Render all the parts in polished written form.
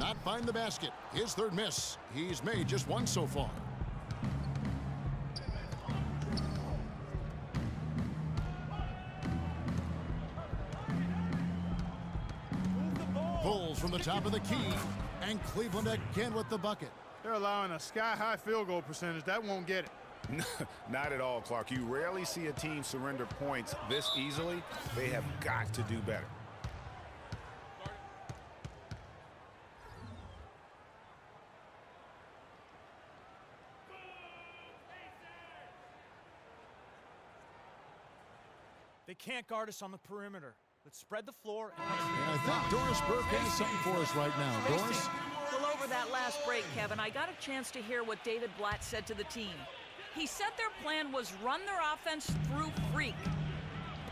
not find the basket. His third miss. He's made just one so far. Pulls from the top of the key, and Cleveland again with the bucket. They're allowing a sky-high field goal percentage. That won't get it. Not at all, Clark. You rarely see a team surrender points this easily. They have got to do better. They can't guard us on the perimeter. Let's spread the floor. And I think Doris Burke has something for us right now. Doris? Well, over that last break, Kevin, I got a chance to hear what David Blatt said to the team. He said their plan was run their offense through Freak.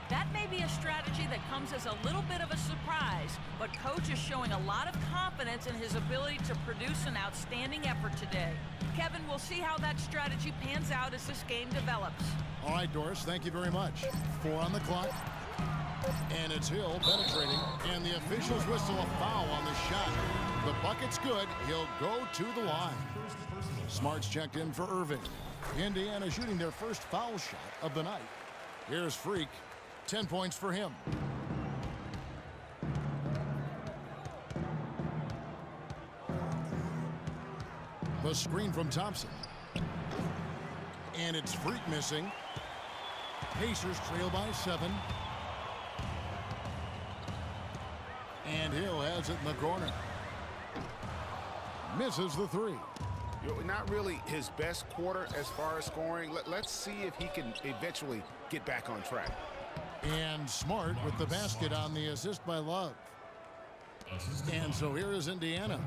That may be a strategy that comes as a little bit of a surprise, but Coach is showing a lot of confidence in his ability to produce an outstanding effort today. Kevin, we'll see how that strategy pans out as this game develops. All right, Doris, thank you very much. 4 on the clock. And it's Hill penetrating, and the officials whistle a foul on the shot. The bucket's good. He'll go to the line. Smart's checked in for Irving. Indiana shooting their first foul shot of the night. Here's Freak. 10 points for him. The screen from Thompson. And it's Freak missing. Pacers trail by 7. And Hill has it in the corner. Misses the 3. Not really his best quarter as far as scoring. Let's see if he can eventually get back on track. And Smart with the basket on the assist by Love. And so here is Indiana.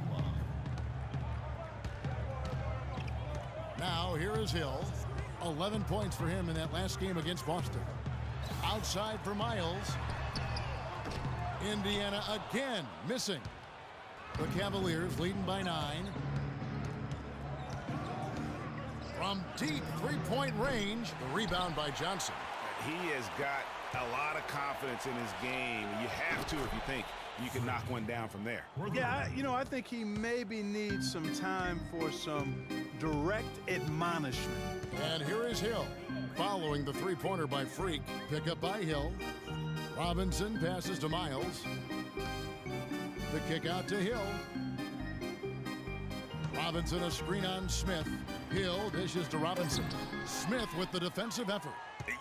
Now here is Hill. 11 points for him in that last game against Boston. Outside for Miles. Indiana again missing. The Cavaliers leading by 9. From deep three-point range, the rebound by Johnson. He has got a lot of confidence in his game. You have to if you think you can knock one down from there. Yeah, I think he maybe needs some time for some direct admonishment. And here is Hill, following the three-pointer by Freak. Pick up by Hill. Robinson passes to Miles. The kick out to Hill. Robinson a screen on Smith. Hill dishes to Robinson. Smith with the defensive effort.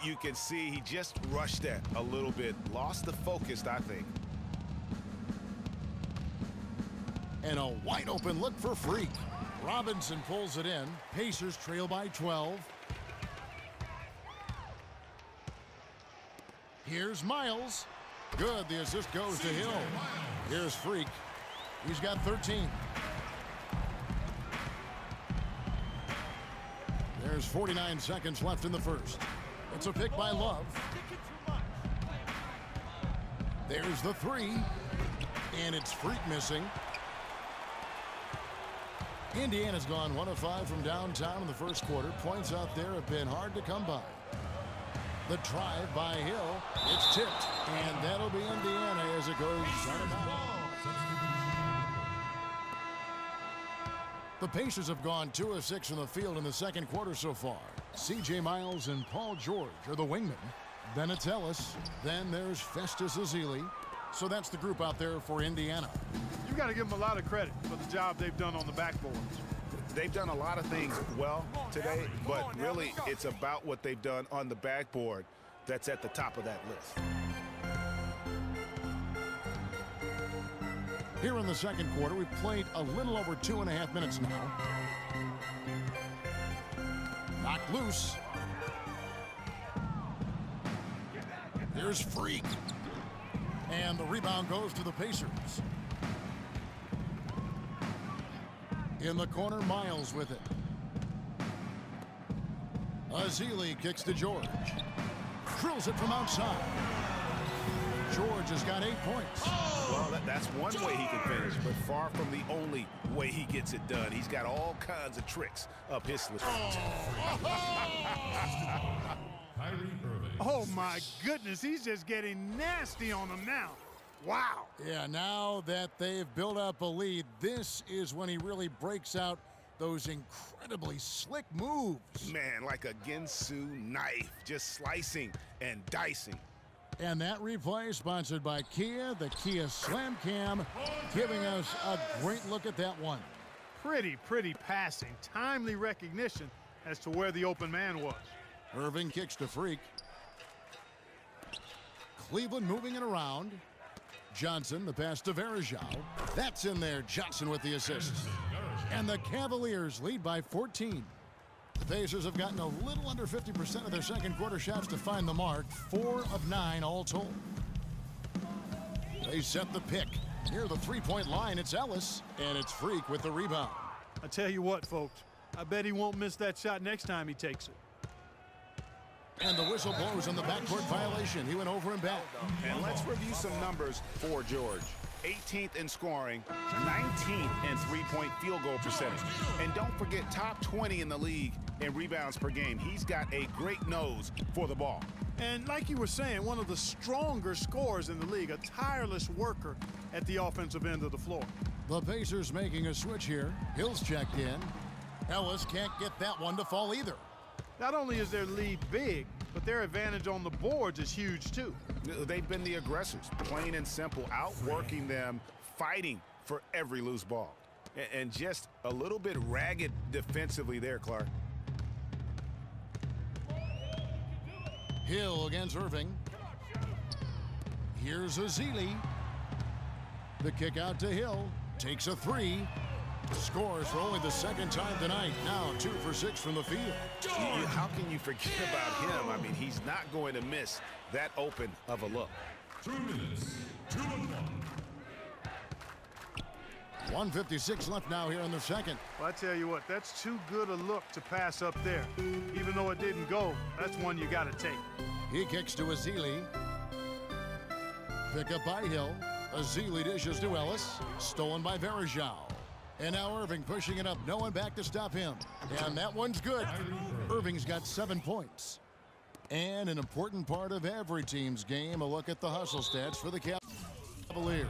You can see he just rushed that a little bit. Lost the focus, I think. And a wide open look for Freak. Robinson pulls it in. Pacers trail by 12. Here's Miles. Good. The assist goes to Hill. Here's Freak. He's got 13. There's 49 seconds left in the first. It's a pick by Love. There's the 3. And it's Freak missing. Indiana's gone 1 of 5 from downtown in the first quarter. Points out there have been hard to come by. The drive by Hill. It's tipped. And that'll be Indiana as it goes out of bounds. The Pacers have gone 2 of 6 from the field in the second quarter so far. C.J. Miles and Paul George are the wingmen. Then it's Ellis. Then there's Festus Ezeli. So that's the group out there for Indiana. You've got to give them a lot of credit for the job they've done on the backboards. They've done a lot of things well today, but really it's about what they've done on the backboard that's at the top of that list. Here in the second quarter, we've played a little over 2.5 minutes now. Knocked loose. Here's Freak. And the rebound goes to the Pacers. In the corner, Miles with it. Ezeli kicks to George. Drills it from outside. George has got 8 points. Well, that's one way he can finish, but far from the only way he gets it done. He's got all kinds of tricks up his sleeve. Oh, my goodness. He's just getting nasty on them now. Wow. Yeah, now that they've built up a lead, this is when he really breaks out those incredibly slick moves. Man, like a Ginsu knife, just slicing and dicing. And that replay sponsored by Kia, the Kia Slam Cam, giving us a great look at that one. Pretty passing. Timely recognition as to where the open man was. Irving kicks to Freak. Cleveland moving it around. Johnson, the pass to Verajao. That's in there. Johnson with the assist. And the Cavaliers lead by 14. The Pacers have gotten a little under 50% of their second quarter shots to find the mark. 4 of 9 all told. They set the pick. Near the three-point line, it's Ellis. And it's Freak with the rebound. I tell you what, folks. I bet he won't miss that shot next time he takes it. And the whistle blows on the backcourt violation. He went over and back. And let's review some numbers for George. 18th in scoring, 19th in three-point field goal percentage. And don't forget, top 20 in the league in rebounds per game. He's got a great nose for the ball. And like you were saying, one of the stronger scorers in the league, a tireless worker at the offensive end of the floor. The Pacers making a switch here. Hill's checked in. Ellis can't get that one to fall either. Not only is their lead big, but their advantage on the boards is huge too. They've been the aggressors, plain and simple, outworking them, fighting for every loose ball. And just a little bit ragged defensively there, Clark. Hill against Irving. Here's Azili. The kick out to Hill. Takes a three. Scores for only the second time tonight. Now 2 for 6 from the field. How can you forget about him? I mean, he's not going to miss that open of a look. 2 minutes, 2 and 1. 1:56 left now here in the second. Well, I tell you what, that's too good a look to pass up there. Even though it didn't go, that's one you got to take. He kicks to Azili. Pick up by Hill. Azili dishes to Ellis. Stolen by Verajao. And now Irving pushing it up. No one back to stop him. And that one's good. Irving's got 7 points. And an important part of every team's game, a look at the hustle stats for the Cavaliers.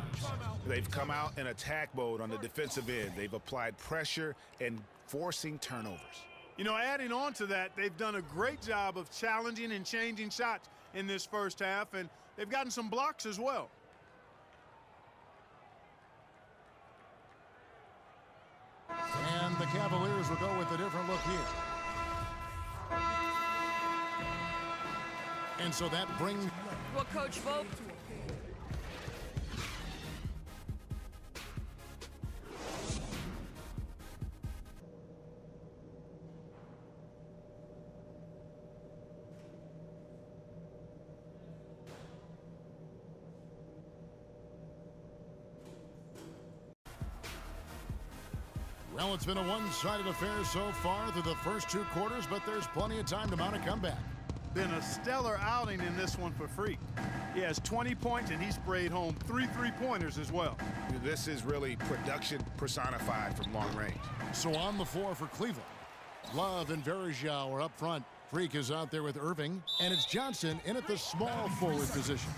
They've come out in attack mode on the defensive end. They've applied pressure and forcing turnovers. You know, adding on to that, they've done a great job of challenging and changing shots in this first half, and they've gotten some blocks as well. And the Cavaliers will go with a different look here. And so that brings... Well, Coach Vogt. Well, it's been a one-sided affair so far through the first 2 quarters, but there's plenty of time to mount a comeback. Been a stellar outing in this one for Freak. He has 20 points, and he sprayed home 3 three-pointers as well. This is really production personified from long range. So on the floor for Cleveland, Love and Verajao are up front. Freak is out there with Irving, and it's Johnson in at the small forward position.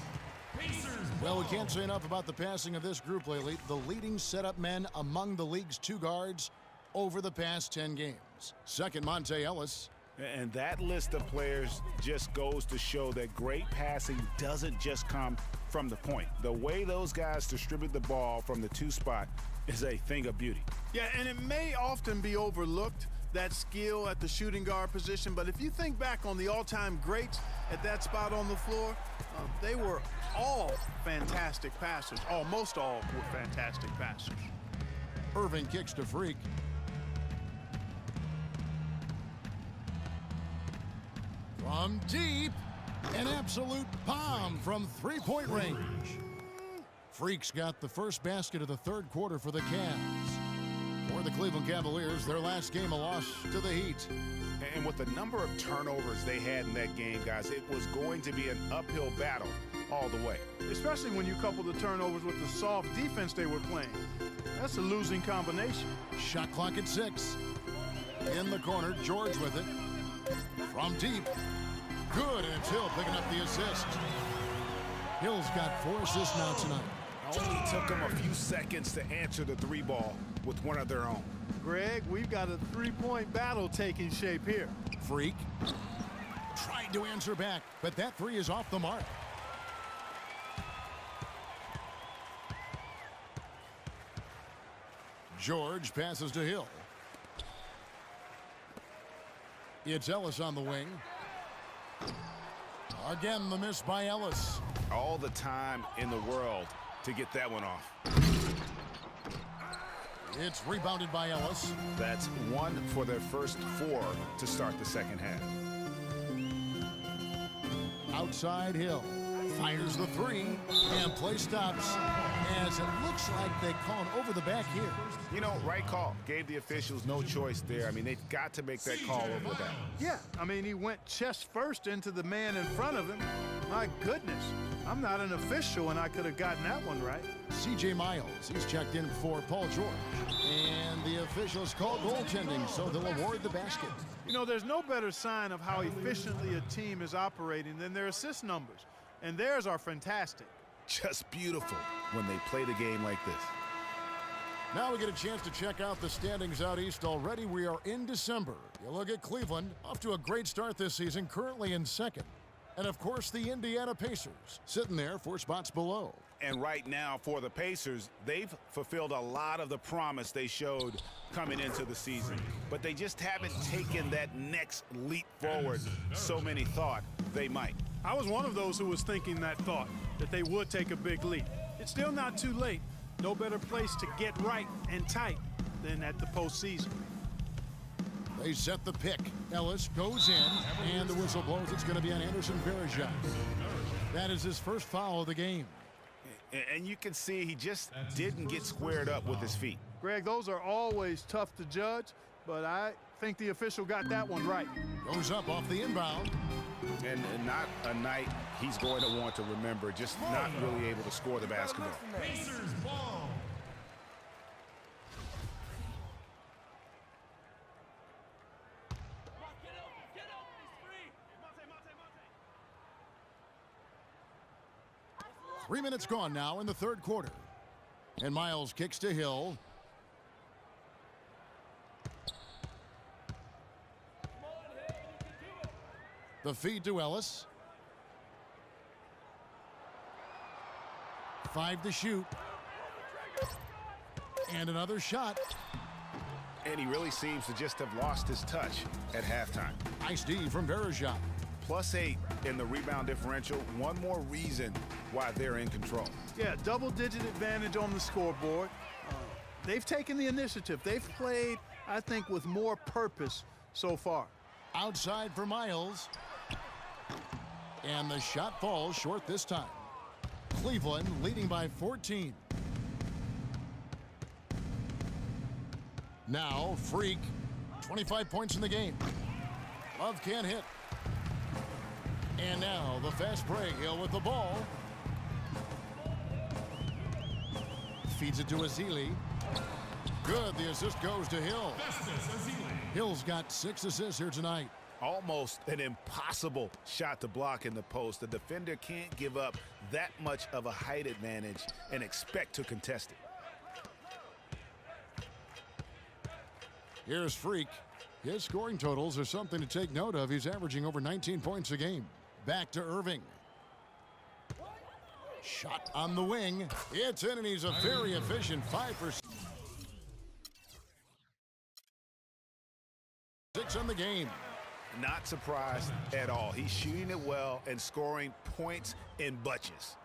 Well, we can't say enough about the passing of this group lately. The leading setup men among the league's 2 guards over the past 10 games. Second, Monte Ellis. And that list of players just goes to show that great passing doesn't just come from the point. The way those guys distribute the ball from the 2 spot is a thing of beauty. Yeah, and it may often be overlooked, that skill at the shooting guard position, but if you think back on the all-time greats at that spot on the floor, they were all fantastic passers. Almost all were fantastic passers. Irving kicks to Freak. From deep, an absolute bomb from 3-point range. Freak's got the first basket of the 3rd quarter for the Cavs. For the Cleveland Cavaliers, their last game a loss to the Heat. And with the number of turnovers they had in that game, guys, it was going to be an uphill battle all the way. Especially when you couple the turnovers with the soft defense they were playing. That's a losing combination. Shot clock at 6. In the corner, George with it. From deep. Good, and it's Hill picking up the assist. Hill's got 4 assists now tonight. Only took them a few seconds to answer the 3 ball with one of their own. Greg, we've got a 3-point battle taking shape here. Freak tried to answer back, but that 3 is off the mark. George passes to Hill. It's Ellis on the wing. Again, the miss by Ellis. All the time in the world to get that one off. It's rebounded by Ellis. That's 1 for their first 4 to start the second half. Outside Hill. Fires the 3, and play stops as it looks like they call an over the back here. You know, right call. Gave the officials no choice there. I mean, they've got to make that call over the back. Yeah, I mean, he went chest first into the man in front of him. My goodness, I'm not an official, and I could have gotten that one right. C.J. Miles, he's checked in for Paul George. And the officials call goaltending, so they'll award the basket. You know, there's no better sign of how efficiently a team is operating than their assist numbers. And theirs are fantastic. Just beautiful when they play the game like this. Now we get a chance to check out the standings out east already. We are in December. You look at Cleveland, off to a great start this season, currently in second. And of course, the Indiana Pacers, sitting there 4 spots below. And right now, for the Pacers, they've fulfilled a lot of the promise they showed coming into the season. But they just haven't taken that next leap forward so many thought they might. I was one of those who was thinking that thought, that they would take a big leap. It's still not too late. No better place to get right and tight than at the postseason. They set the pick. Ellis goes in, and the whistle blows. It's going to be on Anderson Varejao. That is his first foul of the game. And you can see he just didn't get squared up with his feet. Greg, those are always tough to judge, but I think the official got that one right. Goes up off the inbound. And not a night he's going to want to remember, just not really able to score the basketball. Pacers ball. Three minutes gone now in the third quarter. And Miles kicks to Hill. The feed to Ellis. 5 to shoot. And another shot. And he really seems to just have lost his touch at halftime. Nice D from Varejao. +8 in the rebound differential. One more reason why they're in control. Yeah, double-digit advantage on the scoreboard. They've taken the initiative. They've played, I think, with more purpose so far. Outside for Miles. And the shot falls short this time. Cleveland leading by 14. Now, Freak. 25 points in the game. Love can't hit. And now the fast break. Hill with the ball. Feeds it to Azili. Good. The assist goes to Hill. Hill's got 6 assists here tonight. Almost an impossible shot to block in the post. The defender can't give up that much of a height advantage and expect to contest it. Here's Freak. His scoring totals are something to take note of. He's averaging over 19 points a game. Back to Irving. Shot on the wing. It's in, and he's a very efficient 5%. 6 on the game. Not surprised at all. He's shooting it well and scoring points in bunches.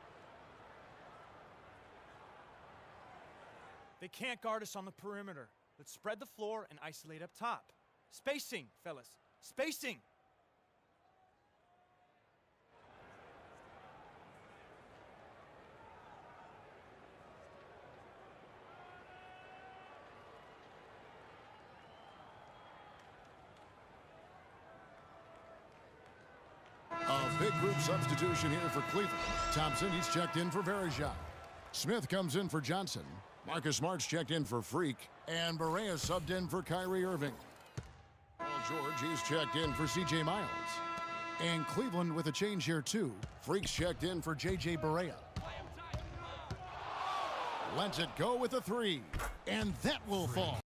They can't guard us on the perimeter. Let's spread the floor and isolate up top. Spacing, fellas. Spacing. A big group substitution here for Cleveland. Thompson, he's checked in for Varejao. Smith comes in for Johnson. Marcus Smart's checked in for Freak. And Barea subbed in for Kyrie Irving. Paul George, he's checked in for C.J. Miles. And Cleveland with a change here, too. Freak's checked in for J.J. Barea. Lets it go with a three. And that will fall.